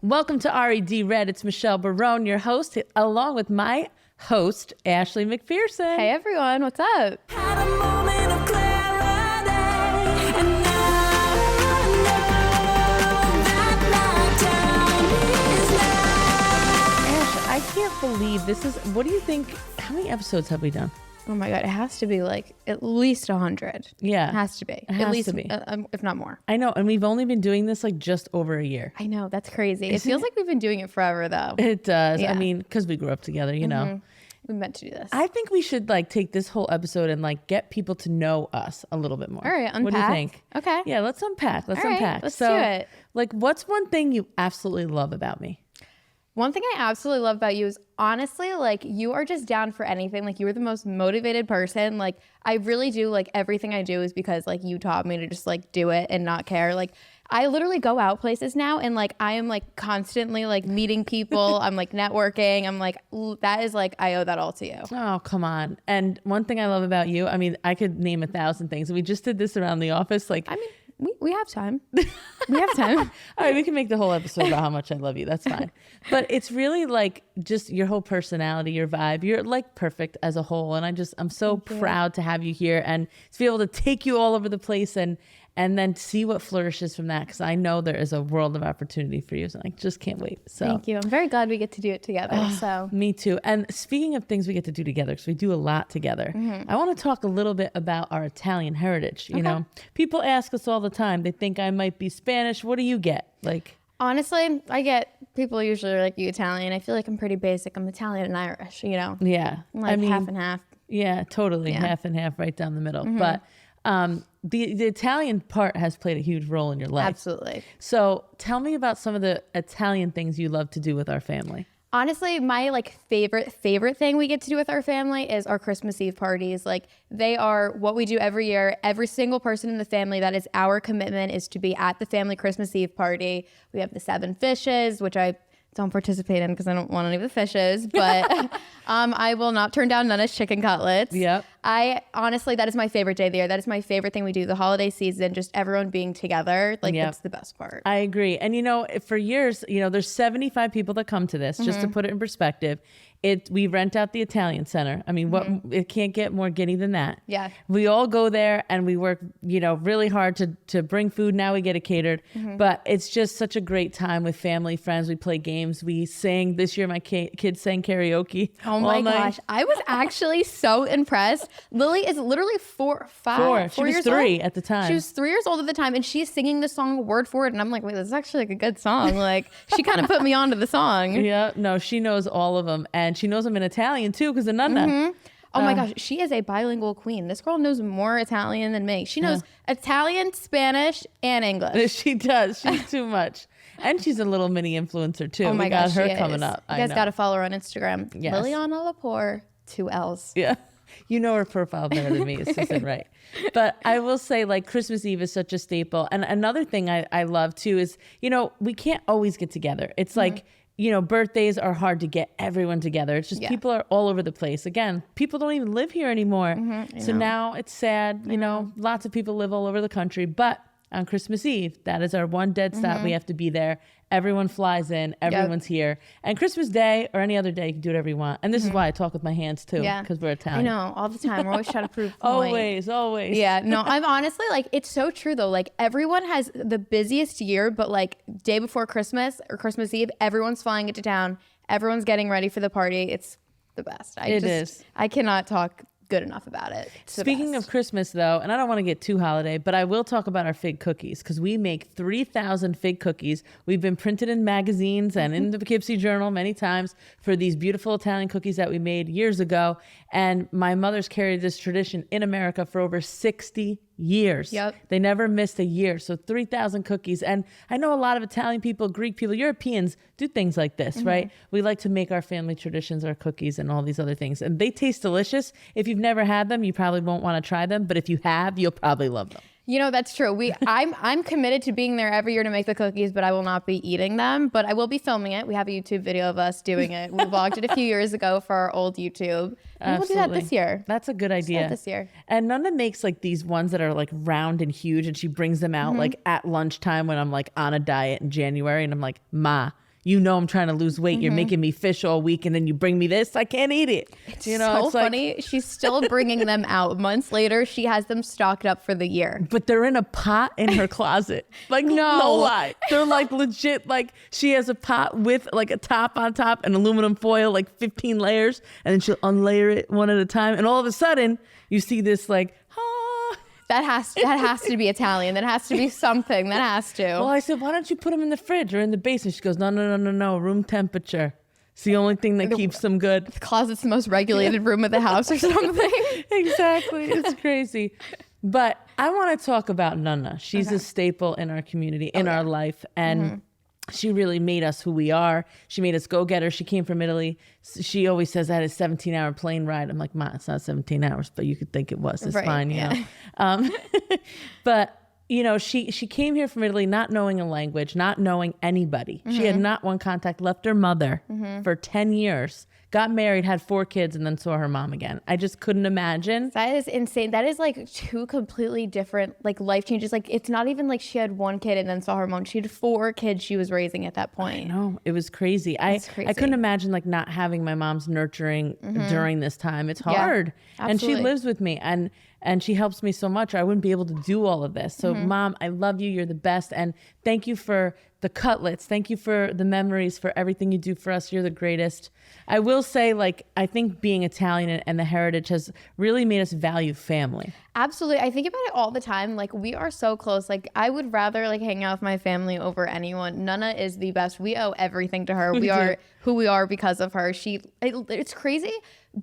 Welcome to R.E.D. Red. It's Michelle Barone, your host, along with my host, Ashleigh McPherson. Hey everyone, what's up? Had a moment of clarity, and now I know that my time is now. Ash, I can't believe this is, what do you think, how many episodes have we done? Oh my God, it has to be like at least 100. Yeah. It has to be. It has at least, to be. If not more. I know, and we've only been doing this like just over a year. I know, that's crazy. It feels like we've been doing it forever though. It does. Yeah. I mean, because we grew up together, you know. We meant to do this. I think we should like take this whole episode and like get people to know us a little bit more. All right, What do you unpack. think? Okay. Yeah, let's unpack. Let's All right, unpack. let's so, do it. Like, what's one thing you absolutely love about me? One thing I absolutely love about you is honestly, like you are just down for anything. Like you are the most motivated person. Like I really do, like everything I do is because like you taught me to just like do it and not care. Like I literally go out places now and like I am like constantly like meeting people. I'm like networking. I'm like, that is like, I owe that all to you. Oh, come on. And one thing I love about you, I mean, I could name 1,000 things. We just did this around the office. Like, I mean, we have time. We have time. all right, we can make the whole episode about how much I love you. That's fine. But it's really like just your whole personality, your vibe. You're like perfect as a whole. And I'm so proud to have you here and to be able to take you all over the place and then see what flourishes from that. Because I know there is a world of opportunity for you. So I just can't wait. So Thank you. I'm very glad we get to do it together. So me too. And speaking of things we get to do together, because we do a lot together, I want to talk a little bit about our Italian heritage. You know, people ask us all the time, they think I might be Spanish. What do you get? Like, honestly, I get people usually are like, you Italian. I feel like I'm pretty basic. I'm Italian and Irish, you know? yeah. I'm like half and half. Yeah, totally. Yeah. Half and half right down the middle. But the Italian part has played a huge role in your life. Absolutely. So tell me about some of the Italian things you love to do with our family. Honestly, my like favorite thing we get to do with our family is our Christmas Eve parties. Like they are what we do every year. Every single person in the family, that is our commitment, is to be at the family Christmas Eve party. We have the 7 fishes, which I don't participate in because I don't want any of the fishes, but I will not turn down Nana's chicken cutlets. Yep. I honestly, that is my favorite day of the year. That is my favorite thing we do the holiday season, just everyone being together. Like that's the best part. I agree. And you know, for years, you know, there's 75 people that come to this, just to put it in perspective. We rent out the Italian Center. I mean, it can't get more giddy than that. Yeah. We all go there and we work, you know, really hard to bring food. Now we get it catered, but it's just such a great time with family, friends. We play games. We sing. This year, my kids sang karaoke. Oh my gosh. I was actually so impressed. Lily is literally 4 She was years 3 old. at the time. She was 3 years old at the time, and she's singing the song word for word. And I'm like, wait, this is actually like a good song. Like, she kind of put me onto the song. Yeah, no, she knows all of them. And she knows them in Italian too, because of Nonna. Oh my gosh, she is a bilingual queen. This girl knows more Italian than me. She knows Italian, Spanish, and English. She does. She's too much. And she's a little mini influencer too. Oh my we got gosh, her she coming is. up. You guys got to follow her on Instagram. Yes. Liliana Lepore, 2 L's. Yeah. You know her profile better than me. It's just right. But I will say, like, Christmas Eve is such a staple. And another thing I love too is, you know, we can't always get together. It's like, you know, birthdays are hard to get everyone together. It's just people are all over the place. Again, people don't even live here anymore. So now it's sad. You know, lots of people live all over the country. But on Christmas Eve, that is our one dead stop. We have to be there. Everyone flies in. Everyone's here. And Christmas Day or any other day, you can do whatever you want. And this is why I talk with my hands too, because we're Italian. I know, all the time. We're always trying to prove a point. Always. Yeah, no, I'm honestly like, it's so true though. Like everyone has the busiest year, but like day before Christmas or Christmas Eve, everyone's flying into town. Everyone's getting ready for the party. It's the best. It is. I cannot talk good enough about it. Speaking of Christmas though, and I don't want to get too holiday, but I will talk about our fig cookies because we make 3,000 fig cookies. We've been printed in magazines and in the Poughkeepsie Journal many times for these beautiful Italian cookies that we made years ago. And my mother's carried this tradition in America for over 60 years. Yep. They never missed a year. So 3,000 cookies. And I know a lot of Italian people, Greek people, Europeans do things like this, right? We like to make our family traditions, our cookies and all these other things. And they taste delicious. If you've never had them, you probably won't want to try them. But if you have, you'll probably love them. You know, that's true. I'm committed to being there every year to make the cookies, but I will not be eating them. But I will be filming it. We have a YouTube video of us doing it. We vlogged it a few years ago for our old YouTube. And we'll do that this year. That's a good idea. This year. And Nonna makes like these ones that are like round and huge, and she brings them out like at lunchtime when I'm like on a diet in January, and I'm like, Ma, you know I'm trying to lose weight. You're making me fish all week, and then you bring me this. I can't eat it. It's so funny. She's still bringing them out. Months later, she has them stocked up for the year. But they're in a pot in her closet. Like, no lie. They're like legit, like she has a pot with like a top on top and aluminum foil, like 15 layers, and then she'll unlayer it one at a time. And all of a sudden, you see this like, That has to be Italian. That has to be something. That has to. Well, I said, why don't you put them in the fridge or in the basement? She goes, no, room temperature. It's the only thing that keeps them good. The closet's the most regulated room of the house or something. Exactly. It's crazy. But I want to talk about Nana. She's a staple in our community, in our life. And she really made us who we are. She made us go-getters. She came from Italy. She always says I had a 17-hour plane ride. I'm like, Ma, it's not 17 hours, but you could think it was. It's fine, you know. But, you know, she came here from Italy not knowing a language, not knowing anybody. She had not one contact, left her mother for 10 years, got married, had 4 kids, and then saw her mom again. I just couldn't imagine. That is insane. That is like 2 completely different like life changes. Like it's not even like she had 1 kid and then saw her mom. She had 4 kids she was raising at that point. No, it was crazy. I couldn't imagine like not having my mom's nurturing during this time. It's hard. And she lives with me and she helps me so much. I wouldn't be able to do all of this. So Mom, I love you. You're the best. And thank you for the cutlets. Thank you for the memories, for everything you do for us. You're the greatest. I will say, like, I think being Italian and the heritage has really made us value family. Absolutely. I think about it all the time. Like we are so close. Like I would rather like hang out with my family over anyone. Nana is the best. We owe everything to her. We are who we are because of her. It's crazy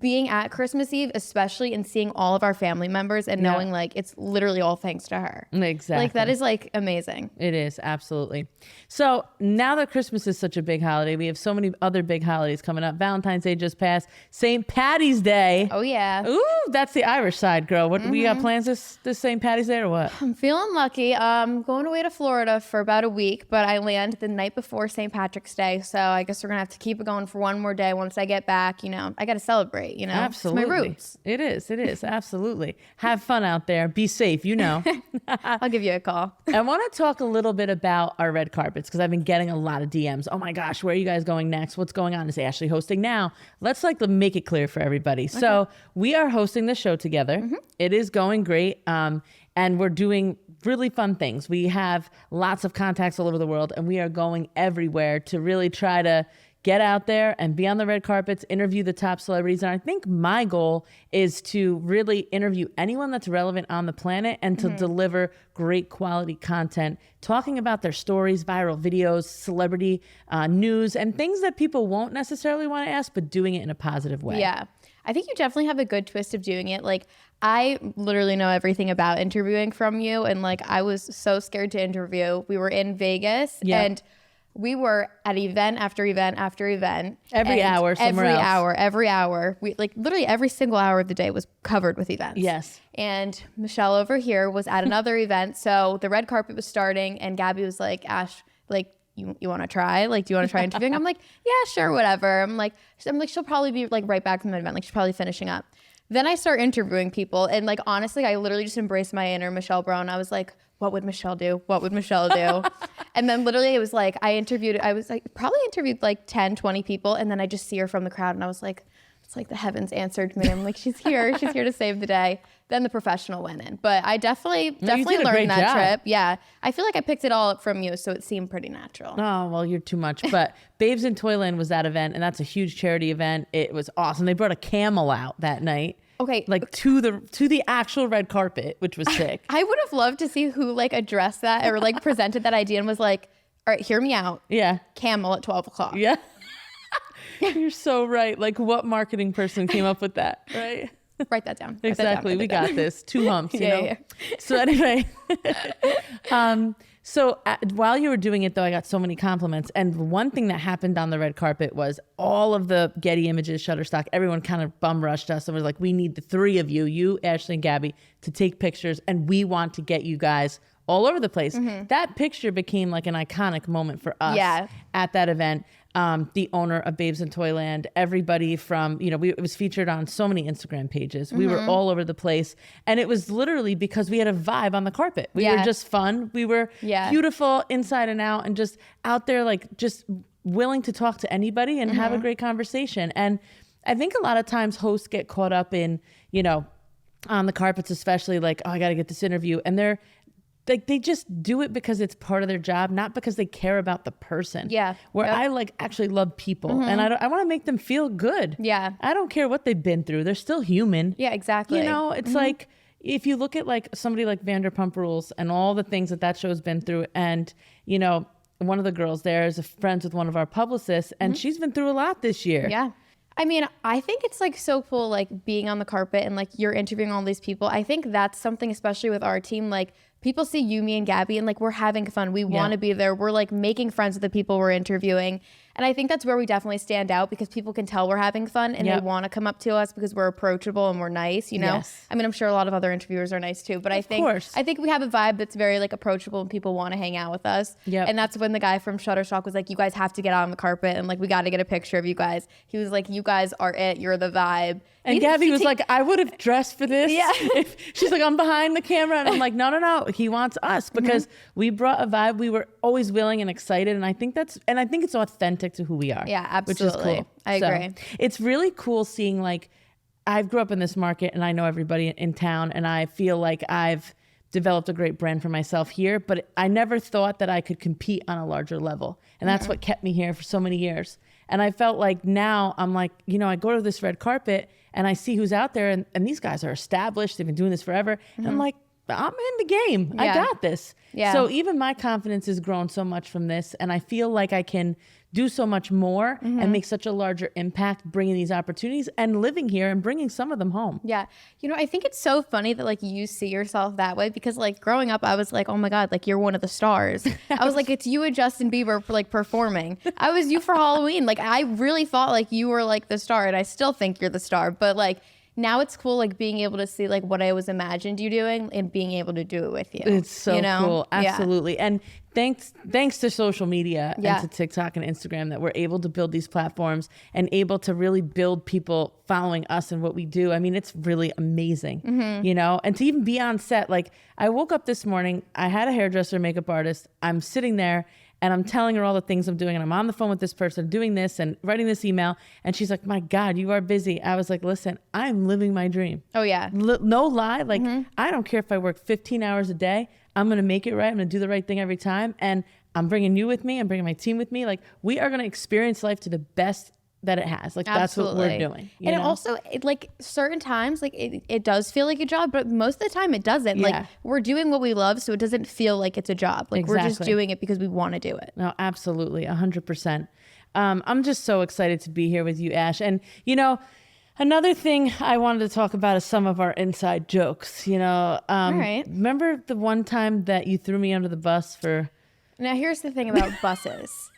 being at Christmas Eve, especially and seeing all of our family members and knowing like it's literally all thanks to her. Exactly. Like that is like amazing. It is, absolutely. So now that Christmas is such a big holiday, we have so many other big holidays coming up. Valentine's Day just passed. St. Patty's Day. Oh yeah. Ooh, that's the Irish side, girl. What we got plans this St. Patty's Day or what? I'm feeling lucky. I'm going away to Florida for about a week, but I land the night before St. Patrick's Day. So I guess we're gonna have to keep it going for one more day. Once I get back, you know, I got to celebrate, you know. Absolutely. It's my roots. It is. Absolutely. Have fun out there. Be safe, you know. I'll give you a call. I want to talk a little bit about our red carpets because I've been getting a lot of DMs. Oh my gosh, where are you guys going next? What's going on? Is Ashleigh hosting now? Let's like make it clear for everybody. Okay. So we are hosting the show together. It is going great. And we're doing really fun things. We have lots of contacts all over the world and we are going everywhere to really try to get out there and be on the red carpets, interview the top celebrities. And I think my goal is to really interview anyone that's relevant on the planet and to deliver great quality content, talking about their stories, viral videos, celebrity news, and things that people won't necessarily want to ask, but doing it in a positive way. Yeah. I think you definitely have a good twist of doing it. Like, I literally know everything about interviewing from you. And like, I was so scared to interview. We were in Vegas and we were at event after event after event. Every hour, somewhere else. Every hour. We like literally every single hour of the day was covered with events. Yes. And Michelle over here was at another event. So the red carpet was starting and Gabby was like, Ash, like, you want to try? Like, do you want to try interviewing? I'm like, yeah, sure, whatever. I'm like, she'll probably be like right back from the event. Like she's probably finishing up. Then I start interviewing people. And like, honestly, I literally just embraced my inner Michelle Brown. I was like, what would Michelle do? What would Michelle do? And then literally it was like, I probably interviewed like 10, 20 people. And then I just see her from the crowd. And I was like, it's like the heavens answered me. I'm like, she's here. She's here to save the day. Then the professional went in. But I definitely learned that trip. Yeah. I feel like I picked it all up from you. So it seemed pretty natural. Oh, well, you're too much. But Babes in Toyland was that event. And that's a huge charity event. It was awesome. They brought a camel out that night. Okay. Like to the actual red carpet, which was sick. I would have loved to see who like addressed that or like presented that idea and was like, all right, hear me out. Yeah. Camel at 12 o'clock. Yeah. You're so right. Like what marketing person came up with that, right? Write that down. Exactly. We got this. 2 humps, you know? Yeah. So anyway, while you were doing it though, I got so many compliments. And one thing that happened on the red carpet was all of the Getty Images, Shutterstock, everyone kind of bum rushed us and was like, we need the 3 of you, Ashleigh and Gabby, to take pictures. And we want to get you guys all over the place. That picture became like an iconic moment for us at that event. The owner of Babes in Toyland, everybody from, it was featured on so many Instagram pages. We were all over the place. And it was literally because we had a vibe on the carpet. We were just fun. We were beautiful inside and out and just out there, like just willing to talk to anybody and have a great conversation. And I think a lot of times hosts get caught up in, on the carpets, especially like, oh, I got to get this interview. And they're like, they just do it because it's part of their job, not because they care about the person. Yeah. Where I like actually love people and I want to make them feel good. Yeah. I don't care what they've been through. They're still human. Yeah, exactly. It's like, if you look at like somebody like Vanderpump Rules and all the things that show's been through, and, one of the girls there is friends with one of our publicists, and she's been through a lot this year. Yeah. I mean, I think it's like so cool, like being on the carpet and like you're interviewing all these people. I think that's something, especially with our team, like people see you, me, and Gabby, and like we're having fun. We want to be there. We're like making friends with the people we're interviewing. And I think that's where we definitely stand out, because people can tell we're having fun and they want to come up to us because we're approachable and we're nice, Yes. I mean, I'm sure a lot of other interviewers are nice too, but I think we have a vibe that's very like approachable and people want to hang out with us. Yep. And that's when the guy from Shutterstock was like, you guys have to get out on the carpet and like we got to get a picture of you guys. He was like, you guys are it. You're the vibe. And Gabby was like, I would have dressed for this. Yeah. She's like, I'm behind the camera. And I'm like, no. He wants us because we brought a vibe. We were always willing and excited. And I think it's authentic to who we are. Yeah, absolutely. Which is cool. I agree. It's really cool seeing, like, I grew up in this market and I know everybody in town, and I feel like I've developed a great brand for myself here, but I never thought that I could compete on a larger level. And that's what kept me here for so many years. And I felt like now I'm like, I go to this red carpet and I see who's out there, and these guys are established. They've been doing this forever. And I'm like, I'm in the game. I got this. Yeah. So even my confidence has grown so much from this. And I feel like I can do so much more and make such a larger impact bringing these opportunities and living here and bringing some of them home. Yeah. I think it's so funny that like you see yourself that way, because like growing up, I was like, oh my God, like you're one of the stars. I was like, it's you and Justin Bieber for like performing. I was you for Halloween. Like I really thought like you were like the star, and I still think you're the star, but like now it's cool, like being able to see like what I was imagined you doing and being able to do it with you. It's so cool. Absolutely. Yeah. And thanks to social media and to TikTok and Instagram that we're able to build these platforms and able to really build people following us and what we do. I mean, it's really amazing, and to even be on set. Like I woke up this morning, I had a hairdresser, makeup artist. I'm sitting there and I'm telling her all the things I'm doing, and I'm on the phone with this person doing this and writing this email. And she's like, my God, you are busy. I was like, listen, I'm living my dream. Oh yeah. No lie. Like I don't care if I work 15 hours a day. I'm going to make it right. I'm going to do the right thing every time. And I'm bringing you with me. I'm bringing my team with me. Like we are going to experience life to the best that it has. Like that's what we're doing. And also like certain times, like it does feel like a job, but most of the time it doesn't. Yeah. Like we're doing what we love, so it doesn't feel like it's a job. Like we're just doing it because we want to do it. No, absolutely. 100%. I'm just so excited to be here with you, Ash. And another thing I wanted to talk about is some of our inside jokes. All right. Remember the one time that you threw me under the bus for... Now here's the thing about buses.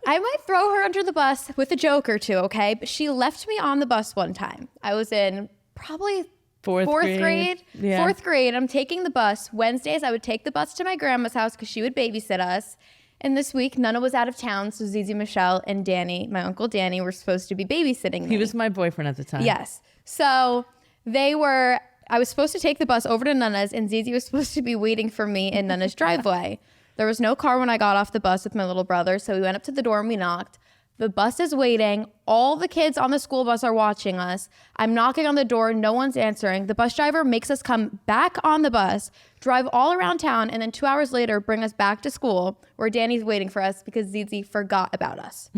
I might throw her under the bus with a joke or two, okay? But she left me on the bus one time. I was in probably fourth grade. Yeah. Fourth grade. I'm taking the bus. Wednesdays, I would take the bus to my grandma's house because she would babysit us. And this week, Nana was out of town, so Zizi, Michelle, and Danny, my uncle Danny, were supposed to be babysitting me. He was my boyfriend at the time. Yes. So I was supposed to take the bus over to Nana's, and Zizi was supposed to be waiting for me in Nana's driveway. There was no car when I got off the bus with my little brother, so we went up to the door and we knocked. The bus is waiting. All the kids on the school bus are watching us. I'm knocking on the door. No one's answering. The bus driver makes us come back on the bus, drive all around town, and then 2 hours later bring us back to school where Danny's waiting for us because Zizi forgot about us.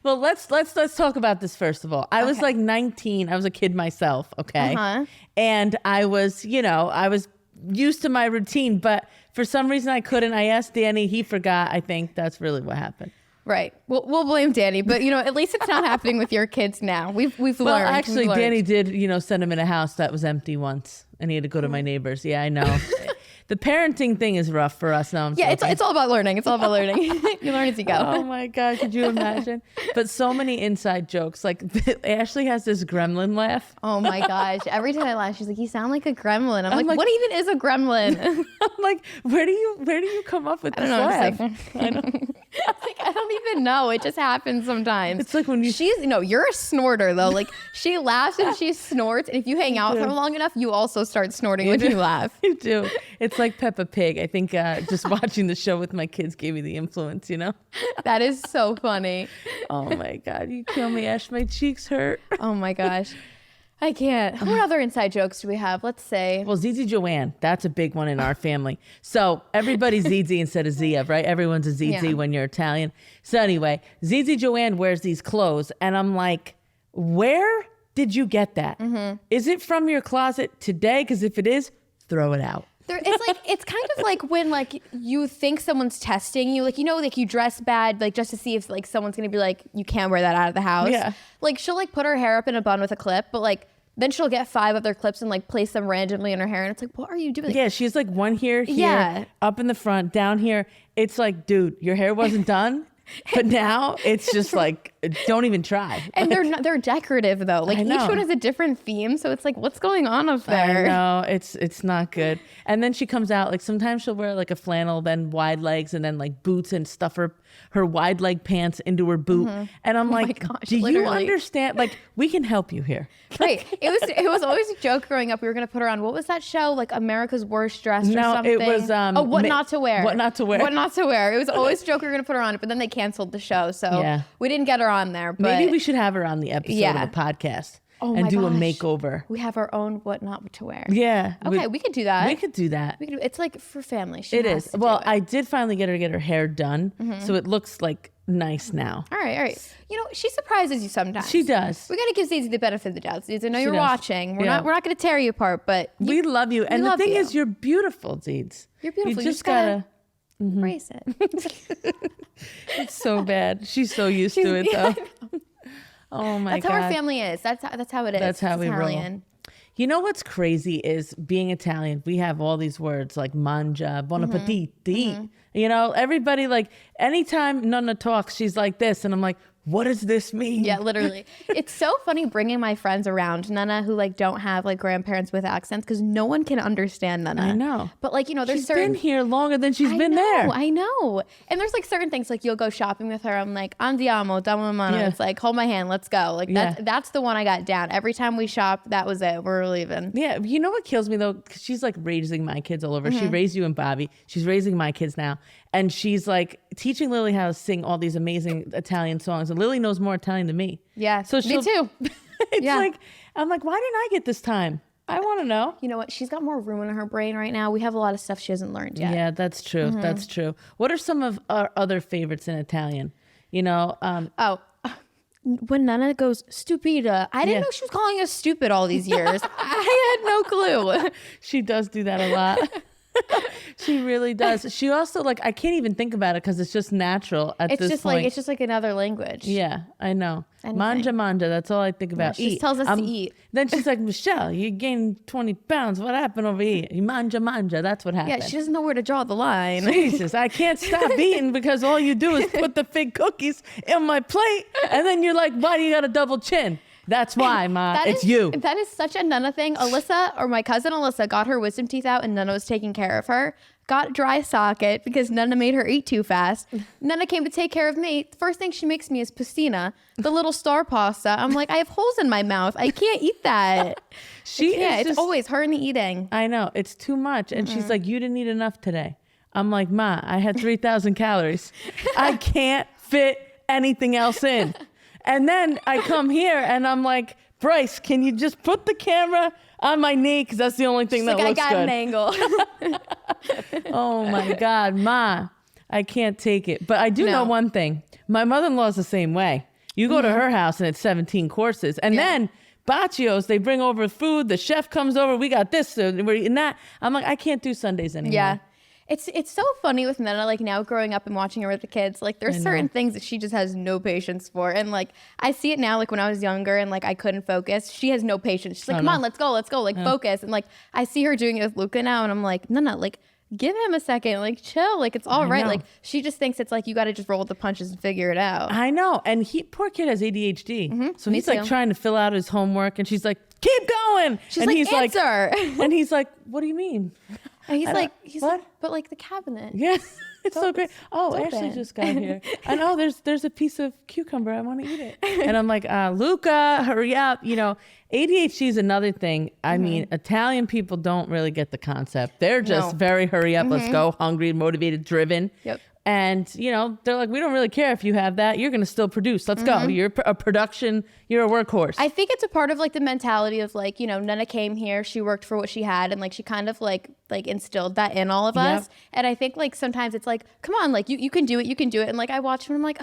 Well, let's talk about this first of all. I was like 19. I was a kid myself, okay? And I was used to my routine, but for some reason I couldn't. I asked Danny, he forgot. I think that's really what happened. Right. We'll blame Danny, but at least it's not happening with your kids now. We've learned. Well, actually, Danny did, send him in a house that was empty once, and he had to go to my neighbors. Yeah, I know. The parenting thing is rough for us now. Yeah, it's all about learning. It's all about learning. You learn as you go. Oh my God, could you imagine? But so many inside jokes. Like Ashley has this gremlin laugh. Oh my gosh. Every time I laugh, she's like, you sound like a gremlin. I'm like, what even is a gremlin? I'm like, where do you come up with this laugh? I know. Like, I don't even know. It just happens sometimes. It's like when you... You're a snorter though. Like she laughs and she snorts. And if you hang out with her long enough, you also start snorting when you laugh. You do. It's like Peppa Pig. I think just watching the show with my kids gave me the influence, you know? That is so funny. Oh my God, you kill me, Ash. My cheeks hurt. Oh my gosh. I can't. What other inside jokes do we have? Let's say. Well, Zizi Joanne, that's a big one in our family. So everybody's Zizi instead of Zia, right? Everyone's a Zizi when you're Italian. So anyway, Zizi Joanne wears these clothes, and I'm like, where did you get that? Is it from your closet today? Because if it is, throw it out. It's kind of like when like you think someone's testing you, like, you know, like you dress bad, like just to see if like someone's gonna be like, you can't wear that out of the house. Yeah. Like she'll like put her hair up in a bun with a clip, but like then she'll get 5 other clips and like place them randomly in her hair, and it's like, what are you doing? Yeah, she's like one here, up in the front, down here. It's like, dude, your hair wasn't done. But now it's just like, don't even try. And they're decorative though. Like each one has a different theme, so it's like, what's going on up there? I know, it's not good. And then she comes out, like sometimes she'll wear like a flannel, then wide legs, and then like boots, and stuff her wide leg pants into her boot. And I'm like, gosh, do you literally. understand? Like, we can help you here. Right. It was always a joke growing up. We were gonna put her on, what was that show? Like America's Worst Dressed or something? It was What Not to Wear. What Not to Wear. What Not to Wear. It was always a joke we were gonna put her on, but then they canceled the show, so we didn't get her on there. But maybe we should have her on the episode of the podcast and do a makeover. We have our own What Not to Wear. Yeah. Okay, we could do that. We could do that. It's like for family. It is. Well, I did finally get her to get her hair done, so it looks like nice now. All right. You know, she surprises you sometimes. She does. We got to give Zizi the benefit of the doubt. Zizi, I know you're does. watching. We're not going to tear you apart, but we love you. And the love thing you. is, you're beautiful, Ziz. You're beautiful. You just gotta embrace it. It's so bad. She's so used to it, though. Oh my God. That's how our family is. That's how it is. That's how we roll. Italian. You know what's crazy is being Italian, we have all these words like mangia, buon appetit, eat. You know, everybody, like, anytime Nonna talks, she's like this. And I'm like, what does this mean? Yeah, literally. It's so funny bringing my friends around Nana who like don't have like grandparents with accents, because no one can understand Nana. I know. But like, you know, there's she's certain... been here longer than she's been there. I know. And there's like certain things, like you'll go shopping with her. I'm like, andiamo, dammi la mano. Yeah. It's like, hold my hand, let's go. Like that's the one I got down. Every time we shop, that was it. We're leaving. Yeah. You know what kills me though? 'Cause she's like raising my kids all over. She raised you and Bobby. She's raising my kids now. And she's like teaching Lily how to sing all these amazing Italian songs. And Lily knows more Italian than me. Yeah. So me too. It's like, I'm like, why didn't I get this time? I want to know. You know what? She's got more room in her brain right now. We have a lot of stuff she hasn't learned yet. Yeah, that's true. That's true. What are some of our other favorites in Italian? You know, when Nana goes stupida, I didn't know she was calling us stupid all these years. I had no clue. She does do that a lot. She really does. She also, like, I can't even think about it because it's just natural at this point. It's just like another language. Yeah, I know. Anything. Manja, that's all I think about. She just tells us to eat. Then she's like, Michelle, you gained 20 pounds. What happened over here? You manja, that's what happened. Yeah, she doesn't know where to draw the line. Jesus, I can't stop eating because all you do is put the fig cookies in my plate. And then you're like, why do you got a double chin? That's why, Ma. It's you. That is such a Nana thing. Alyssa, or my cousin Alyssa, got her wisdom teeth out and Nana was taking care of her. Got dry socket because Nana made her eat too fast. Nana came to take care of me. The first thing she makes me is pastina, the little star pasta. I'm like, I have holes in my mouth. I can't eat that. It's always her and the eating. I know. It's too much. And she's like, you didn't eat enough today. I'm like, Ma, I had 3,000 calories. I can't fit anything else in. And then I come here and I'm like, Bryce, can you just put the camera on my knee? Because that's the only thing that looks good. I got an angle. Oh my God, Ma, I can't take it. But I do know one thing. My mother-in-law is the same way. You go to her house and it's 17 courses. And then Baccios, they bring over food. The chef comes over. We got this. We're eating that. I'm like, I can't do Sundays anymore. Yeah. It's so funny with Nana, like now growing up and watching her with the kids, like there's certain things that she just has no patience for. And like, I see it now, like when I was younger and like I couldn't focus, she has no patience. She's like, come on, let's go, like focus. And like, I see her doing it with Luca now and I'm like, Nana, like give him a second, like chill, like it's all right. Like she just thinks it's like, you got to just roll with the punches and figure it out. I know. And poor kid has ADHD. So he's like trying to fill out his homework and she's like, keep going. She's and like, he's answer. And he's like, what do you mean? And he's like, what? but like the cabinet. Yes. It's so great. Oh, it's Ashley open. just got here. I know there's a piece of cucumber. I want to eat it. And I'm like, Luca, hurry up. You know, ADHD is another thing. I mean, Italian people don't really get the concept. They're just No. very hurry up, let's go, hungry, motivated, driven. Yep. And, you know, they're like, we don't really care if you have that. You're going to still produce. Let's go. You're a production. You're a workhorse. I think it's a part of like the mentality of like, you know, Nana came here, she worked for what she had, and like she kind of like instilled that in all of us. Yep. And I think like sometimes it's like, come on, like you can do it, you can do it. And like I watch her and I'm like,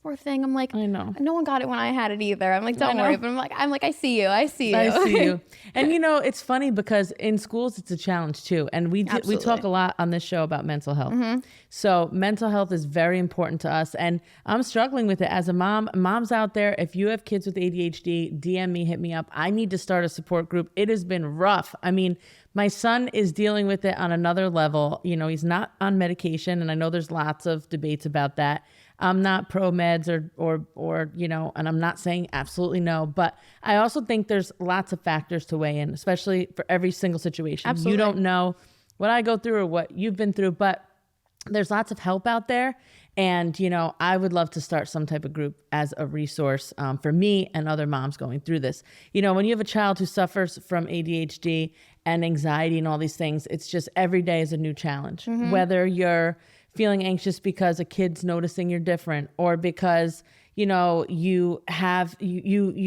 poor thing. I'm like, I know. no one got it when I had it either. I'm like, don't worry. But I'm like, I see you. I see you. And you know, it's funny because in schools it's a challenge too. And we talk a lot on this show about mental health. So mental health is very important to us. And I'm struggling with it as a mom. Moms out there, if you have kids with ADHD, DM me, hit me up. I need to start a support group. It has been rough. I mean, my son is dealing with it on another level. You know, he's not on medication. And I know there's lots of debates about that. I'm not pro meds or you know, and I'm not saying absolutely no, but I also think there's lots of factors to weigh in, especially for every single situation. Absolutely. You don't know what I go through or what you've been through, but there's lots of help out there. And, you know, I would love to start some type of group as a resource for me and other moms going through this. You know, when you have a child who suffers from ADHD and anxiety and all these things, it's just every day is a new challenge, whether you're feeling anxious because a kid's noticing you're different or because, you know, you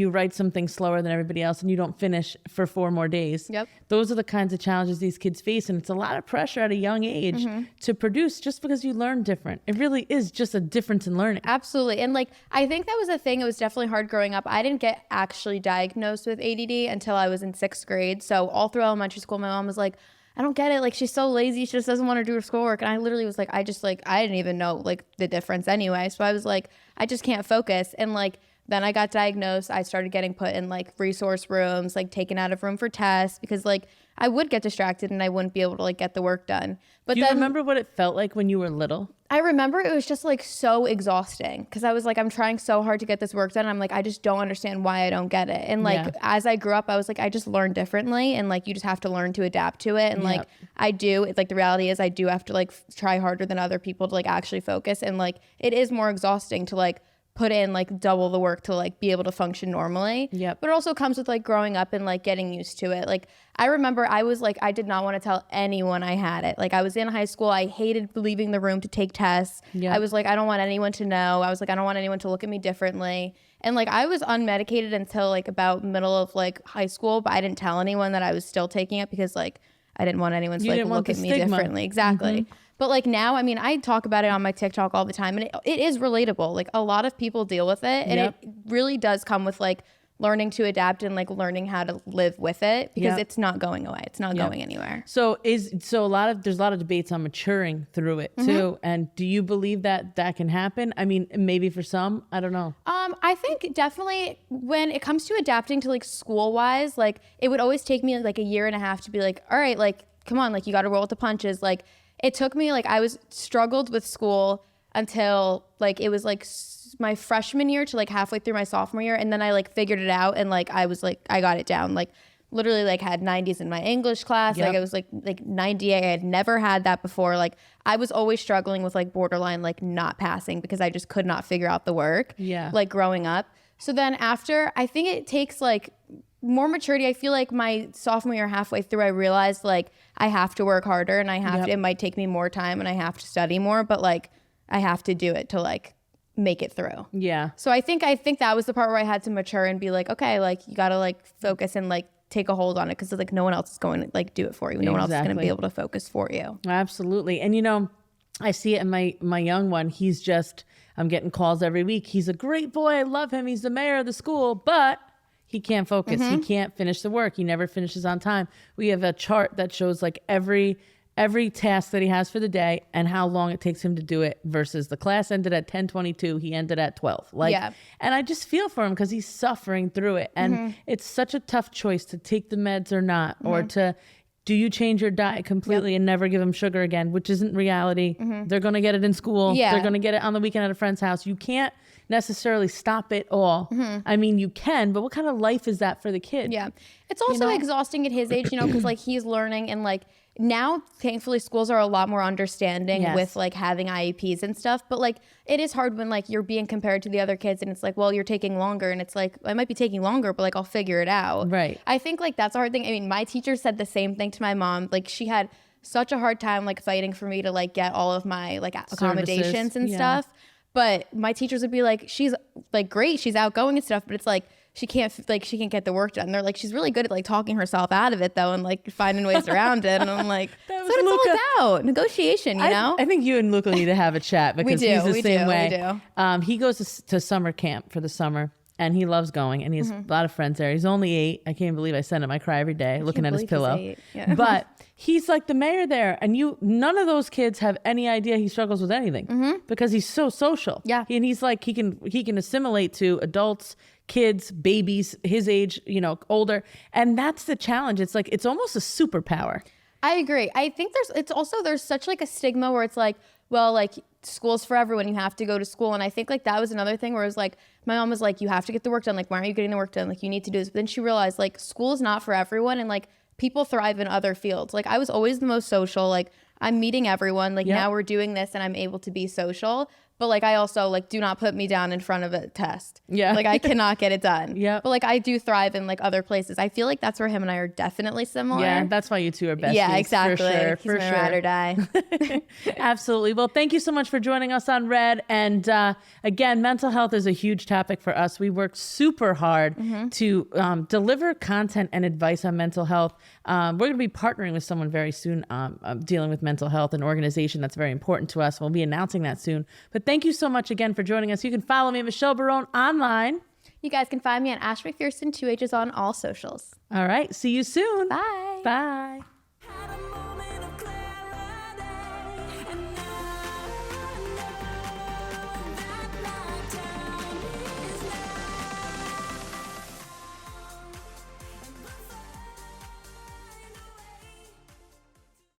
write something slower than everybody else and you don't finish for 4 more days. Yep. Those are the kinds of challenges these kids face. And it's a lot of pressure at a young age to produce just because you learn different. It really is just a difference in learning. Absolutely. And like, I think that was a thing. It was definitely hard growing up. I didn't get actually diagnosed with ADD until I was in 6th grade. So all through elementary school, my mom was like, I don't get it. Like, she's so lazy. She just doesn't want to do her schoolwork. And I literally was like, I didn't even know like the difference anyway. So I was like, I just can't focus. And like, then I got diagnosed. I started getting put in like resource rooms, like taken out of room for tests because like I would get distracted and I wouldn't be able to like get the work done. But Do you then remember what it felt like when you were little? I remember it was just like so exhausting because I was like, I'm trying so hard to get this work done. I'm like, I just don't understand why I don't get it. And like, as I grew up, I was like, I just learned differently. And like, you just have to learn to adapt to it. And like, I do, it's like the reality is I do have to like try harder than other people to like actually focus. And like, it is more exhausting to like put in like double the work to like be able to function normally. Yep. But it also comes with like growing up and like getting used to it. Like I remember I was like, I did not want to tell anyone I had it. Like I was in high school. I hated leaving the room to take tests. Yep. I was like, I don't want anyone to know. I was like, I don't want anyone to look at me differently. And like I was unmedicated until like about middle of like high school, but I didn't tell anyone that I was still taking it because like I didn't want anyone to like look at me differently. Exactly. But like now, I mean, I talk about it on my TikTok all the time and it is relatable. Like a lot of people deal with it and it really does come with like learning to adapt and like learning how to live with it because it's not going away. It's not going anywhere. So there's a lot of debates on maturing through it too. And do you believe that can happen? I mean, maybe for some, I don't know. I think definitely when it comes to adapting to like school wise, like it would always take me like a year and a half to be like, all right, like, come on, like you got to roll with the punches. Like it took me like, I struggled with school until like, it was like my freshman year to like halfway through my sophomore year. And then I like figured it out. And like, I was like, I got it down. Like literally like had 90s in my English class. Like it was like 98. I had never had that before. Like I was always struggling with like borderline, like not passing because I just could not figure out the work. Like growing up. So then after, I think it takes like more maturity. I feel like my sophomore year, halfway through, I realized like I have to work harder and I have to, it might take me more time and I have to study more, but like I have to do it to like make it through. So I think that was the part where I had to mature and be like, okay, like you got to like focus and like take a hold on it because like no one else is going to like do it for you. No one else is going to be able to focus for you. Absolutely. And you know, I see it in my young one. He's just, I'm getting calls every week. He's a great boy. I love him. He's the mayor of the school, but he can't focus. He can't finish the work. He never finishes on time. We have a chart that shows like every task that he has for the day and how long it takes him to do it versus the class ended at 10:22. He ended at 12. Like, and I just feel for him because he's suffering through it. And it's such a tough choice to take the meds or not, or to, do you change your diet completely and never give him sugar again, which isn't reality. They're going to get it in school. They're going to get it on the weekend at a friend's house. You can't necessarily stop it all. I mean, you can, but what kind of life is that for the kid? It's also exhausting at his age, you know, because like he's learning and like now thankfully schools are a lot more understanding Yes. with like having IEPs and stuff, but like it is hard when like you're being compared to the other kids and it's like, well, you're taking longer, and it's like, I might be taking longer, but like I'll figure it out. Right. I think like that's a hard thing. I mean, my teacher said the same thing to my mom. Like she had such a hard time like fighting for me to like get all of my like accommodations and Yeah. stuff. But my teachers would be like, she's like great, she's outgoing and stuff, but it's like she can't get the work done. They're like, she's really good at like talking herself out of it though, and like finding ways around it. And I'm like, That that's was what it's Luca. all about. Negotiation, you know? I think you and Luca need to have a chat because he's the same way. We do. He goes to summer camp for the summer, and he loves going, and he has a lot of friends there. He's only 8. I can't believe I sent him. I cry every day looking at his believe he's pillow. 8. Yeah. But he's like the mayor there, and none of those kids have any idea he struggles with anything because he's so social. Yeah. And he's like he can assimilate to adults, kids, babies, his age, older, and that's the challenge. It's like it's almost a superpower. I agree. I think there's such like a stigma where it's like, well, like school's for everyone. You have to go to school. And I think like that was another thing where it was like, my mom was like, you have to get the work done. Like, why aren't you getting the work done? Like, you need to do this. But then she realized like school is not for everyone. And like people thrive in other fields. Like I was always the most social. Like I'm meeting everyone. Like now we're doing this and I'm able to be social. But like I also like do not put me down in front of a test. Yeah. Like I cannot get it done. Yeah. But like I do thrive in like other places. I feel like that's where him and I are definitely similar. Yeah, that's why you two are besties. Yeah, exactly. For sure. He's my ride or die. Absolutely. Well, thank you so much for joining us on Red. And again, mental health is a huge topic for us. We work super hard to deliver content and advice on mental health. We're going to be partnering with someone very soon dealing with mental health, an organization that's very important to us. We'll be announcing that soon. But thank you so much again for joining us. You can follow me, Michelle Barone, online. You guys can find me at Ashleigh McPherson, 2 H's on all socials. All right. See you soon. Bye. Bye. Had a moment of clarity, and now